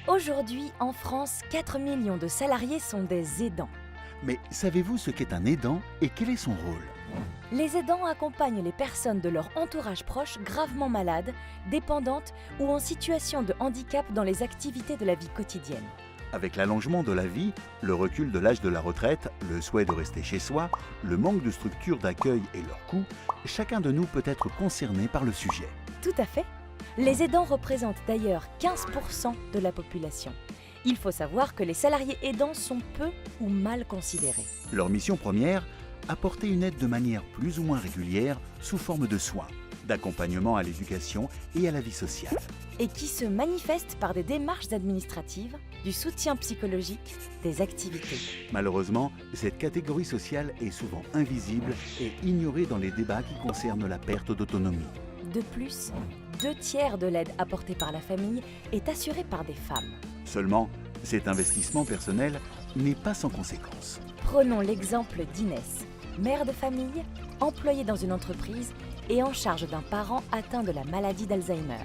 Aujourd'hui, en France, 4 millions de salariés sont des aidants. Mais savez-vous ce qu'est un aidant et quel est son rôle? Les aidants accompagnent les personnes de leur entourage proche gravement malades, dépendantes ou en situation de handicap dans les activités de la vie quotidienne. Avec l'allongement de la vie, le recul de l'âge de la retraite, le souhait de rester chez soi, le manque de structures d'accueil et leur coût, chacun de nous peut être concerné par le sujet. Tout à fait. Les aidants représentent d'ailleurs 15% de la population. Il faut savoir que les salariés aidants sont peu ou mal considérés. Leur mission première, apporter une aide de manière plus ou moins régulière sous forme de soins, d'accompagnement à l'éducation et à la vie sociale. Et qui se manifestent par des démarches administratives, du soutien psychologique, des activités. Malheureusement, cette catégorie sociale est souvent invisible et ignorée dans les débats qui concernent la perte d'autonomie. De plus, 2/3 de l'aide apportée par la famille est assurée par des femmes. Seulement, cet investissement personnel n'est pas sans conséquences. Prenons l'exemple d'Inès, mère de famille, employée dans une entreprise et en charge d'un parent atteint de la maladie d'Alzheimer.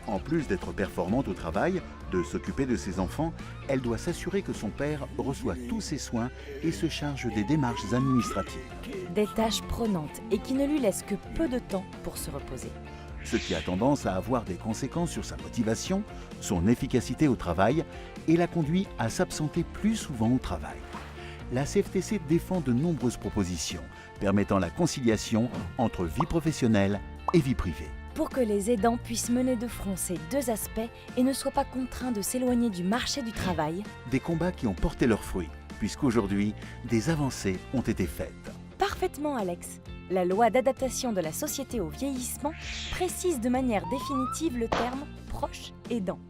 En plus d'être performante au travail, de s'occuper de ses enfants, elle doit s'assurer que son père reçoit tous ses soins et se charge des démarches administratives. Des tâches prenantes et qui ne lui laissent que peu de temps pour se reposer. Ce qui a tendance à avoir des conséquences sur sa motivation, son efficacité au travail et la conduit à s'absenter plus souvent au travail. La CFTC défend de nombreuses propositions permettant la conciliation entre vie professionnelle et vie privée. Pour que les aidants puissent mener de front ces deux aspects et ne soient pas contraints de s'éloigner du marché du travail. Des combats qui ont porté leurs fruits, puisqu'aujourd'hui, des avancées ont été faites. Parfaitement, Alex. La loi d'adaptation de la société au vieillissement précise de manière définitive le terme « proche aidant »,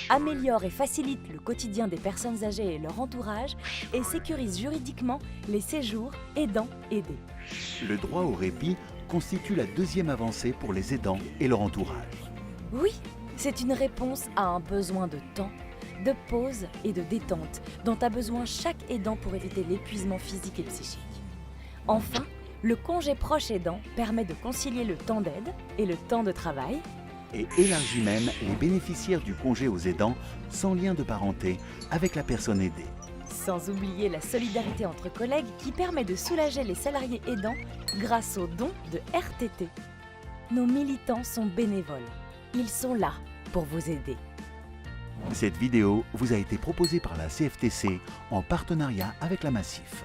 améliore et facilite le quotidien des personnes âgées et leur entourage et sécurise juridiquement les séjours aidants-aidés. Le droit au répit constitue la deuxième avancée pour les aidants et leur entourage. Oui, c'est une réponse à un besoin de temps, de pause et de détente dont a besoin chaque aidant pour éviter l'épuisement physique et psychique. Enfin, le congé proche aidant permet de concilier le temps d'aide et le temps de travail et élargit même les bénéficiaires du congé aux aidants sans lien de parenté avec la personne aidée. Sans oublier la solidarité entre collègues qui permet de soulager les salariés aidants grâce aux dons de RTT. Nos militants sont bénévoles. Ils sont là pour vous aider. Cette vidéo vous a été proposée par la CFTC en partenariat avec la Massif.